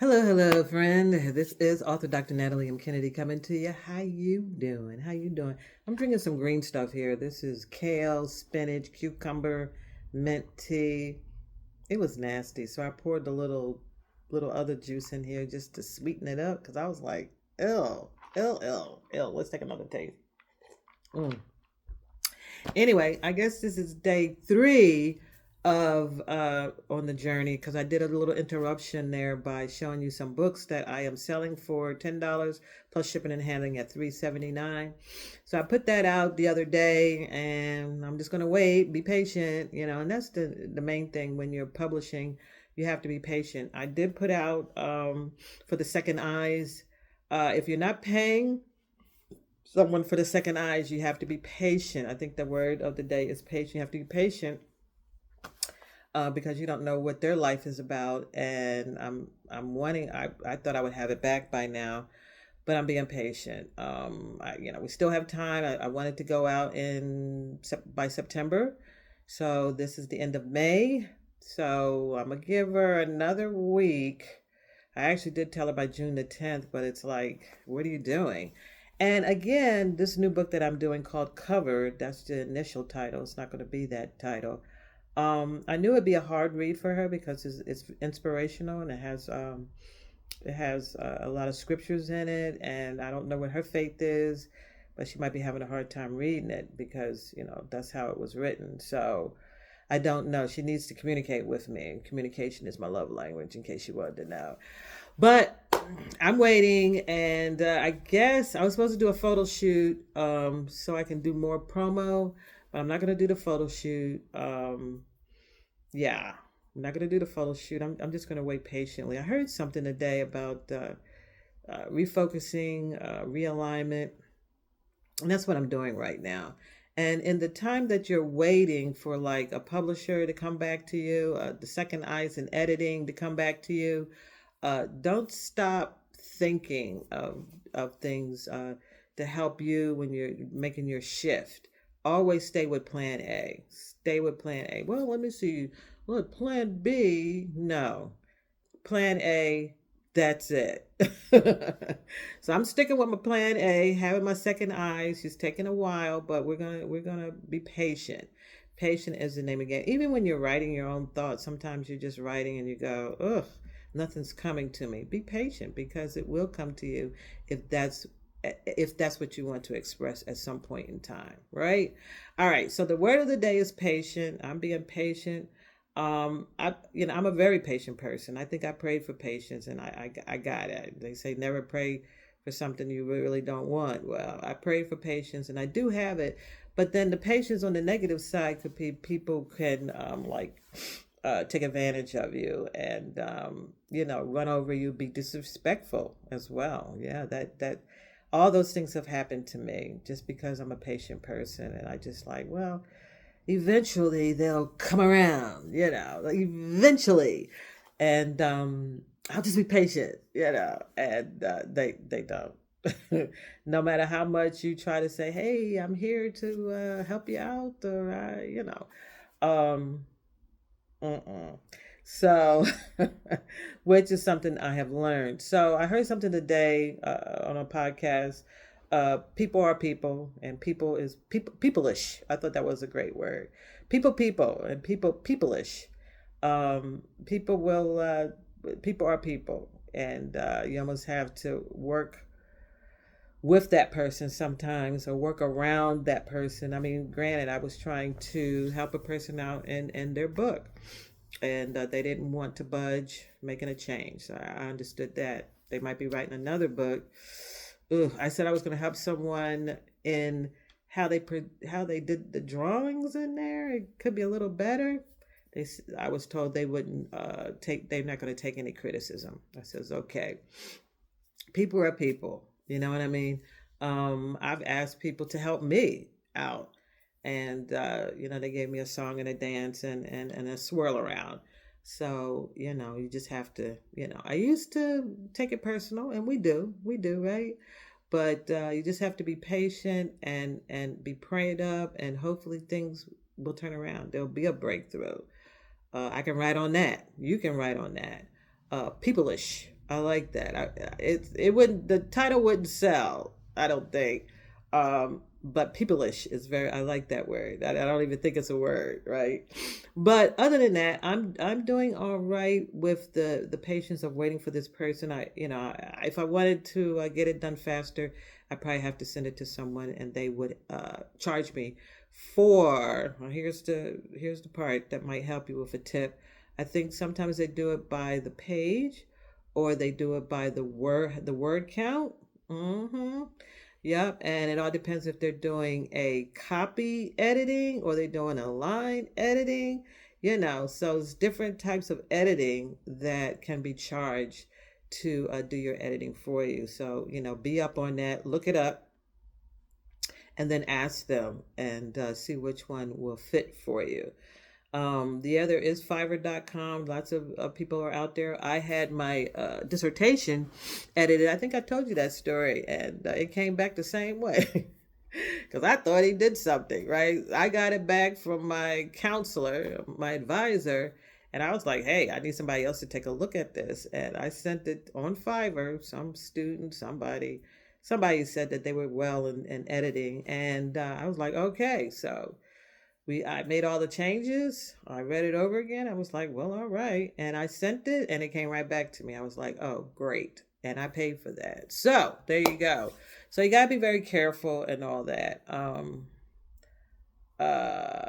Hello, hello, friend. This is author Dr. Natalie M. Kennedy coming to you. How you doing? How you doing? I'm drinking some green stuff here. This is kale, spinach, cucumber, mint tea. It was nasty, so I poured the little other juice in here just to sweeten it up because I was like, ill, ill, ill, ill. Let's take another taste. Mm. Anyway, I guess this is day three of on the journey because I did a little interruption there by showing you some books that I am selling for $10 plus shipping and handling at $3.79. So I put that out the other day, and I'm just gonna wait, be patient, and that's the main thing when you're publishing. You have to be patient. I did put out for the second eyes. If you're not paying someone for the second eyes, you have to be patient. I think the word of the day is patient. You have to be patient because you don't know what their life is about. And I'm wanting. I thought I would have it back by now, but I'm being patient. We still have time. I wanted to go out by September, so this is the end of May. So I'm gonna give her another week. I actually did tell her by June the 10th, but it's like, what are you doing? And again, this new book that I'm doing called Covered, that's the initial title. It's not going to be that title. I knew it'd be a hard read for her because it's inspirational and it has a lot of scriptures in it, and I don't know what her faith is, but she might be having a hard time reading it because that's how it was written. So I don't know. She needs to communicate with me. Communication is my love language, in case you wanted to know. But I'm waiting, and I guess I was supposed to do a photo shoot so I can do more promo, but I'm not going to do the photo shoot. Yeah, I'm not going to do the photo shoot. I'm just going to wait patiently. I heard something today about refocusing, realignment, and that's what I'm doing right now. And in the time that you're waiting for like a publisher to come back to you, the second eyes in editing to come back to you, don't stop thinking of things to help you when you're making your shift. Always stay with plan A. Stay with plan A. Well, let me see. Look, plan B, no. Plan A, that's it. So I'm sticking with my plan A, having my second eyes. It's taking a while, but we're gonna be patient. Patient is the name again. Even when you're writing your own thoughts, sometimes you're just writing and you go, ugh, nothing's coming to me. Be patient because it will come to you if that's what you want to express at some point in time, right? All right. So the word of the day is patient. I'm being patient. I'm a very patient person. I think I prayed for patience, and I got it. They say never pray for something you really don't want. Well, I prayed for patience, and I do have it. But then the patience on the negative side could be people can take advantage of you and run over you, be disrespectful as well. Yeah, that all those things have happened to me just because I'm a patient person, and I just like, well, eventually they'll come around, eventually. And I'll just be patient, and they don't. No matter how much you try to say, hey, I'm here to help you out, or um mm-mm. So, which is something I have learned. So I heard something today on a podcast. People are people, and people is peopleish. I thought that was a great word. People, and peopleish. People will. People are people, and you almost have to work with that person sometimes or work around that person. I mean, granted, I was trying to help a person out in their book, and they didn't want to budge, making a change. So I understood that. They might be writing another book. Ugh, I said I was going to help someone in how they did the drawings in there. It could be a little better. I was told they wouldn't take. They're not going to take any criticism. I says okay. People are people. You know what I mean? I've asked people to help me out, and they gave me a song and a dance and a swirl around. So you just have to. I used to take it personal, and we do, right? But you just have to be patient and be prayed up, and hopefully things will turn around. There'll be a breakthrough. I can write on that. You can write on that. Peopleish. I like that. It wouldn't, the title wouldn't sell, I don't think. But peopleish is very, I like that word. I don't even think it's a word, right? But other than that, I'm doing all right with the patience of waiting for this person. If I wanted to get it done faster, I probably have to send it to someone, and they would charge me for. Well, here's the part that might help you with a tip. I think sometimes they do it by the page, or they do it by the word count. Mm-hmm. Yep, and it all depends if they're doing a copy editing or they're doing a line editing. So it's different types of editing that can be charged to do your editing for you. So, be up on that, look it up, and then ask them and see which one will fit for you. The other is Fiverr.com. Lots of people are out there. I had my dissertation edited. I think I told you that story, and it came back the same way. Because I thought he did something, right? I got it back from my counselor, my advisor, and I was like, hey, I need somebody else to take a look at this. And I sent it on Fiverr. Some student, somebody said that they were well in editing. And I was like, okay, so I made all the changes. I read it over again. I was like, well, all right. And I sent it and it came right back to me. I was like, oh, great. And I paid for that. So there you go. So you gotta be very careful and all that.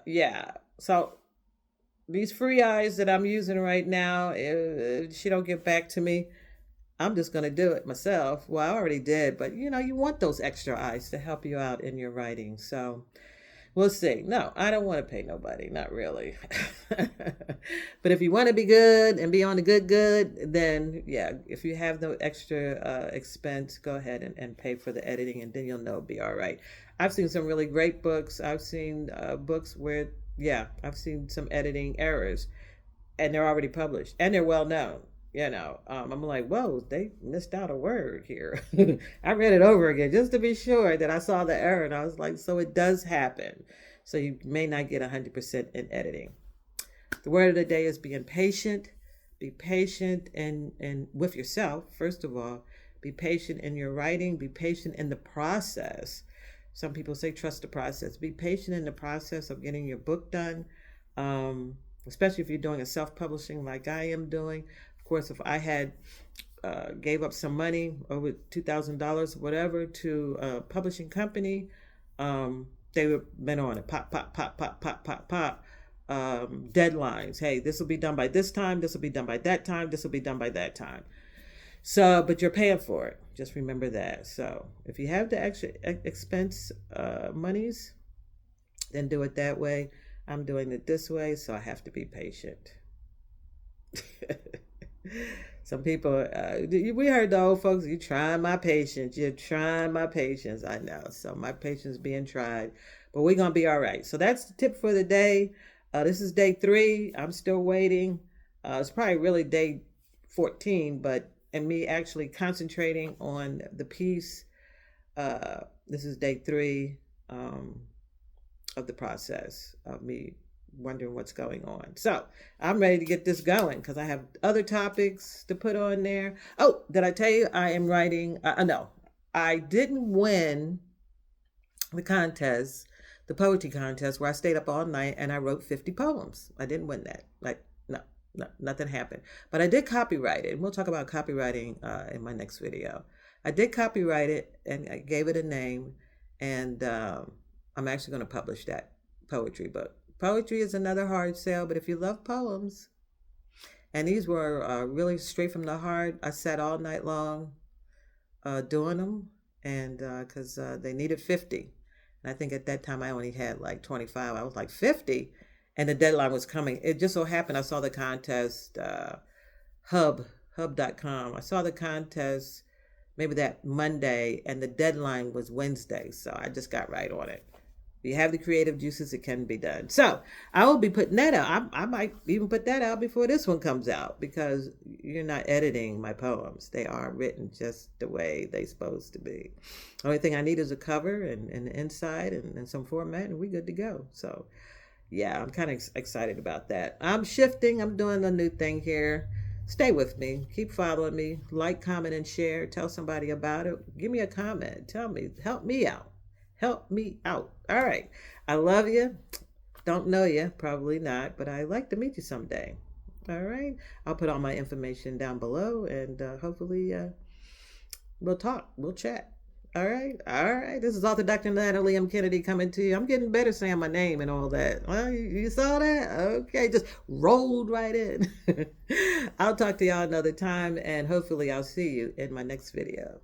Yeah. So these free eyes that I'm using right now, if she don't get back to me, I'm just gonna do it myself. Well, I already did, but you want those extra eyes to help you out in your writing. So we'll see. No, I don't want to pay nobody. Not really. But if you want to be good and be on the good, then yeah, if you have no extra expense, go ahead and pay for the editing, and then you'll know it'll be all right. I've seen some really great books. I've seen books where, yeah, I've seen some editing errors, and they're already published and they're well known. I'm like, whoa, they missed out a word here. I read it over again just to be sure that I saw the error, and I was like, so it does happen. So you may not get 100% in editing. The word of the day is being patient. Be patient and with yourself, first of all. Be patient in your writing. Be patient in the process. Some people say trust the process. Be patient in the process of getting your book done, especially if you're doing a self-publishing like I am doing. Of course, if I had gave up some money, over $2,000, whatever, to a publishing company, they would have been on it. Pop, pop, pop, pop, pop, pop, pop. Deadlines. Hey, this will be done by this time. This will be done by that time. This will be done by that time. So, but you're paying for it. Just remember that. So, if you have the extra expense monies, then do it that way. I'm doing it this way, so I have to be patient. Some people, we heard the old folks, you're trying my patience. You're trying my patience. I know. So my patience being tried, but we're going to be all right. So that's the tip for the day. This is day 3. I'm still waiting. It's probably really day 14, but and me actually concentrating on the piece. This is day 3 of the process of me wondering what's going on. So I'm ready to get this going because I have other topics to put on there. Oh, did I tell you I am writing? No, I didn't win the contest, the poetry contest, where I stayed up all night and I wrote 50 poems. I didn't win that. No, nothing happened. But I did copyright it. And we'll talk about copywriting in my next video. I did copyright it and I gave it a name. And I'm actually going to publish that poetry book. Poetry is another hard sell, but if you love poems, and these were really straight from the heart, I sat all night long doing them, and because they needed 50. And I think at that time I only had like 25. I was like 50, and the deadline was coming. It just so happened I saw the contest, hub.com. I saw the contest maybe that Monday, and the deadline was Wednesday. So I just got right on it. If you have the creative juices, it can be done. So I will be putting that out. I might even put that out before this one comes out, because you're not editing my poems. They are written just the way they're supposed to be. The only thing I need is a cover and the inside and some format, and we're good to go. So yeah, I'm kind of excited about that. I'm shifting. I'm doing a new thing here. Stay with me. Keep following me. Like, comment, and share. Tell somebody about it. Give me a comment. Tell me. Help me out. Help me out. All right. I love you. Don't know you. Probably not. But I'd like to meet you someday. All right. I'll put all my information down below and hopefully we'll talk. We'll chat. All right. All right. This is author Dr. Natalie M. Kennedy coming to you. I'm getting better saying my name and all that. Well, you saw that? Okay. Just rolled right in. I'll talk to y'all another time and hopefully I'll see you in my next video.